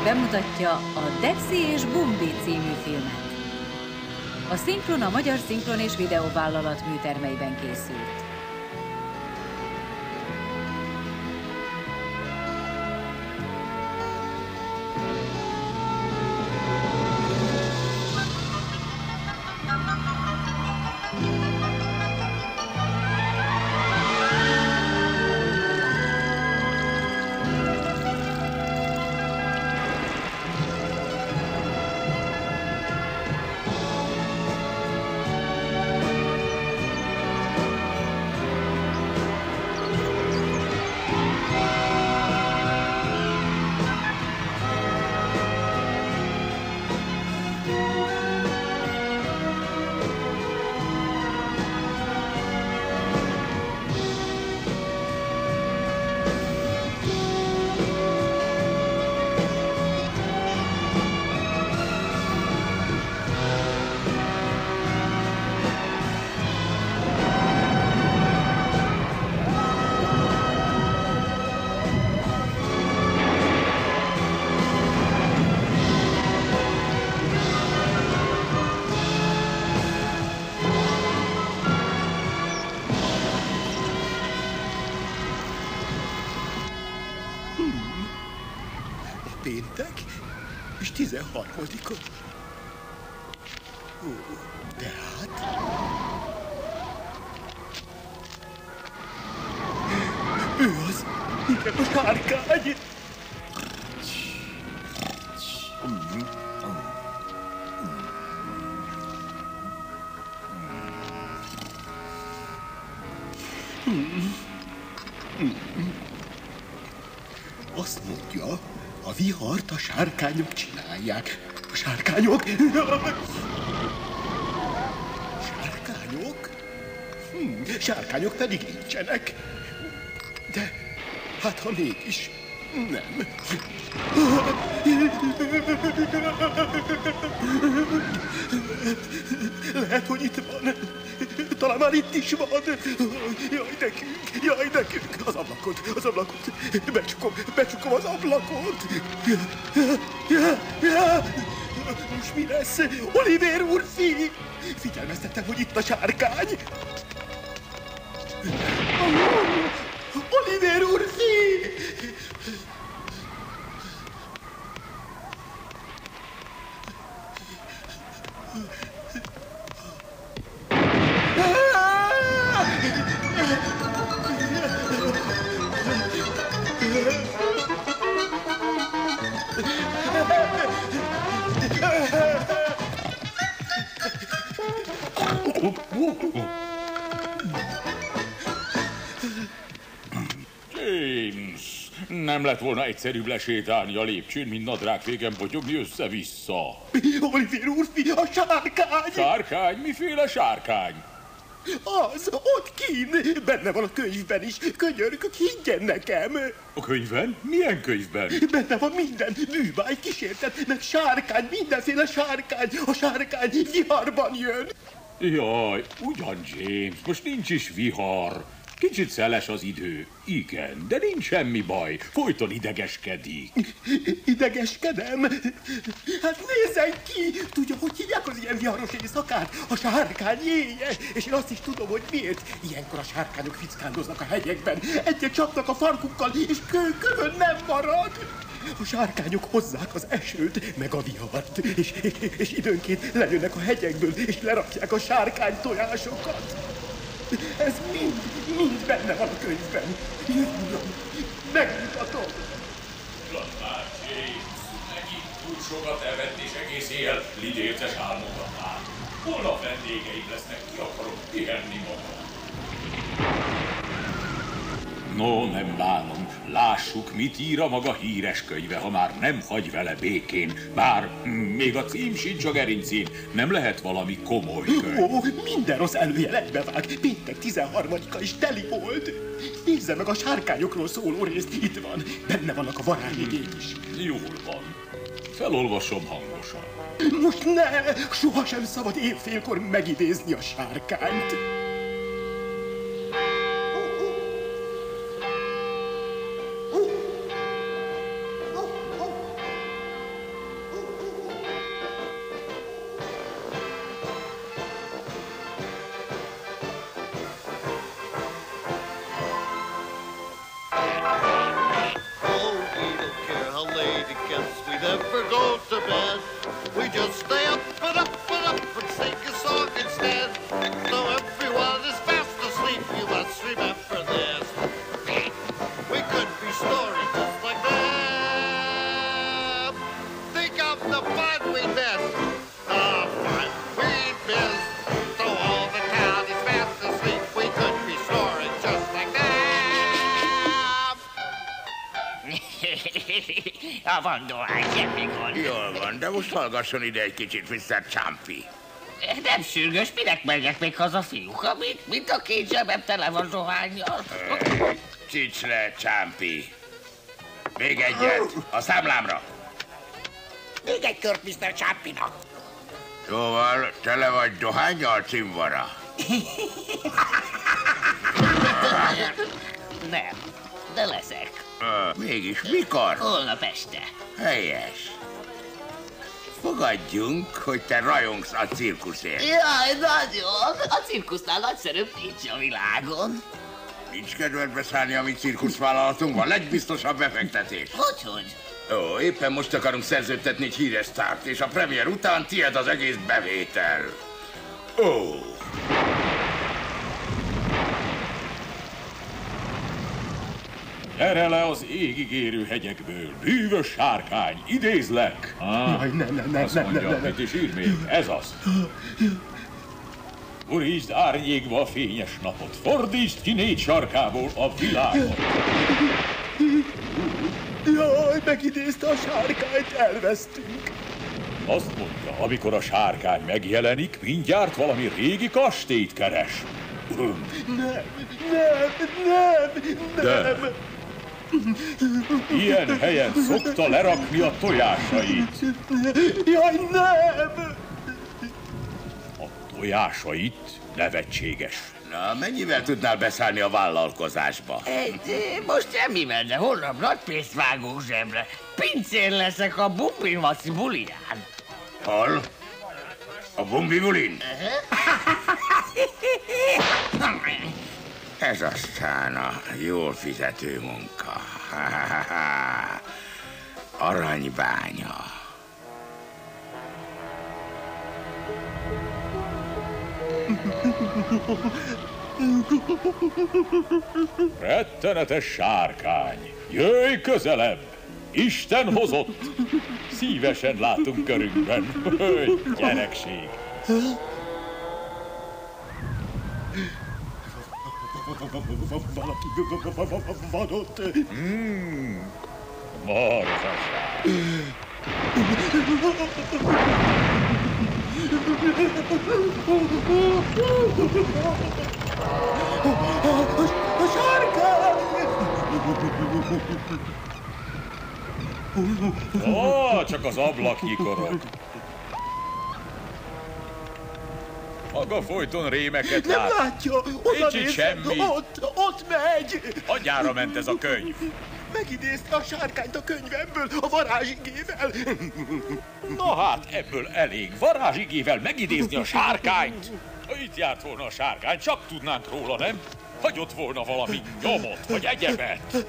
bemutatja a Dexi és Bumbi című filmet. A szinkron a Magyar Szinkron és Videóvállalat műtermeiben készült. Péntek és 13-a. Tehát... Ő az! Igen, a sárkány! Azt mondja, a vihart a sárkányok csinálják. A sárkányok? Sárkányok? Sárkányok pedig nincsenek. De hát ha mégis nem. Lehet, hogy itt van. Talán már itt is van. Jaj, nekünk. Az ablakot. Becsukom az ablakot. Most mi lesz? Oliver úrfi! Figyelmeztettem, hogy itt a sárkány. Oliver úrfi! James, nem lett volna egyszerűbb lesétálni a lépcsőn, mint nadrágféken potyogni össze-vissza? Oliver úrfi, a sárkány! Sárkány? Miféle sárkány? Az, ott kín, benne van a könyvben is. Könyörgök, higgyen nekem. A könyvben? Milyen könyvben? Benne van minden, műváj, kísértet, meg sárkány, mindenféle sárkány. A sárkány viharban jön. Jaj, ugyan James, most nincs is vihar. Kicsit szeles az idő. Igen, de nincs semmi baj. Folyton idegeskedik. Idegeskedem? Hát nézzen ki! Tudja, hogy hívják az ilyen viharos éjszakát? A sárkány éje! És én azt is tudom, hogy miért. Ilyenkor a sárkányok fickándoznak a hegyekben. Egyet csapnak a farkukkal, és kövön nem marad. A sárkányok hozzák az esőt, meg a vihart, és időnként lejönnek a hegyekből, és lerakják a sárkány tojásokat. Ez mind benne van a könyvben. Jöjjön, megmutatom. Látnál, James, megint túl sokat evett és egész éjjel lidérces álmogatnál. Holnap vendégeim lesznek, ki akarok pihenni magam. No, nem bánom. Lássuk, mit ír a maga híres könyve, ha már nem hagy vele békén. Bár még a cím sincs a gerincén. Nem lehet valami komoly könyv. Ó, minden rossz előjel egybevág. Péntek 13-a is teli volt. Nézze meg a sárkányokról szóló részt. Itt van. Benne vannak a varázsigék is. Jól van. Felolvasom hangosan. Most ne! Sohasem szabad évfélkor megidézni a sárkányt. never go to bed. We just stay up and up and up and sing a song instead. Though everyone is fast asleep, you must remember this. We could be snoring just like them. Think of the fun we miss. The fun we miss. Though all the town is fast asleep, we could be snoring just like them. Van dohány, semmi gond. Jól van, de most hallgasson ide egy kicsit, Mr. Csumpy. Nem sürgős, minek megyek még haza, fiúk? Mint a két zsebem tele van dohánnyal. Csics le, Csumpy. Még egyet, a számlámra. Még egy kört Mr. Csumpynak. Szóval tele vagy dohánnyal, cimvara? Nem, de leszek. Mégis mikor? Holnap este. Helyes. Fogadjunk, hogy te rajongsz a cirkuszért. Jaj, nagyon! A cirkusznál nagyszerűbb nincs a világon. Nincs kedved beszállni a mi cirkuszvállalatunkban? Legbiztosabb befektetés. Hogy? Ó, éppen most akarunk szerződtetni egy híres sztárt, és a premier után tiéd az egész bevétel. Ó! Gyere le az égig érő hegyekből, bűvös sárkány, idézlek! Jaj, nem. Azt mondja, mit is ír még, ez az. Borítsd árnyékba a fényes napot, fordítsd ki 4 sarkából a világot. Jaj, megidézte a sárkányt, elvesztünk. Azt mondja, amikor a sárkány megjelenik, mindjárt valami régi kastélyt keres. Nem. Ilyen helyen szokta lerakni a tojásait. Jaj, nem! A tojásait nevetséges. Na, mennyivel tudnál beszállni a vállalkozásba? Most semmivel, de holnap nagy pénzt vágok zsebre. Pincér leszek a Bumbinvaci buliján. Hol? A Bumbi bulin? Ez aztán a jól fizető munka. Aranybánya. Rettenetes sárkány, jöjj közelebb! Isten hozott! Szívesen látunk körünkben. Gyerekség! Valaki van ott. Marhaság! A sárkány! Csak az ablak nyikorog. Maga folyton rémeket Nem lát. látja, oda Nincs itt néz, semmi. ott megy. Anyjára ment ez a könyv. Megidézte a sárkányt a könyvemből, a varázsigével. Na hát, ebből elég. Varázsigével megidézni a sárkányt. Ha itt járt volna a sárkány, csak tudnánk róla, nem? Hagyott volna valami nyomot, vagy egyebet.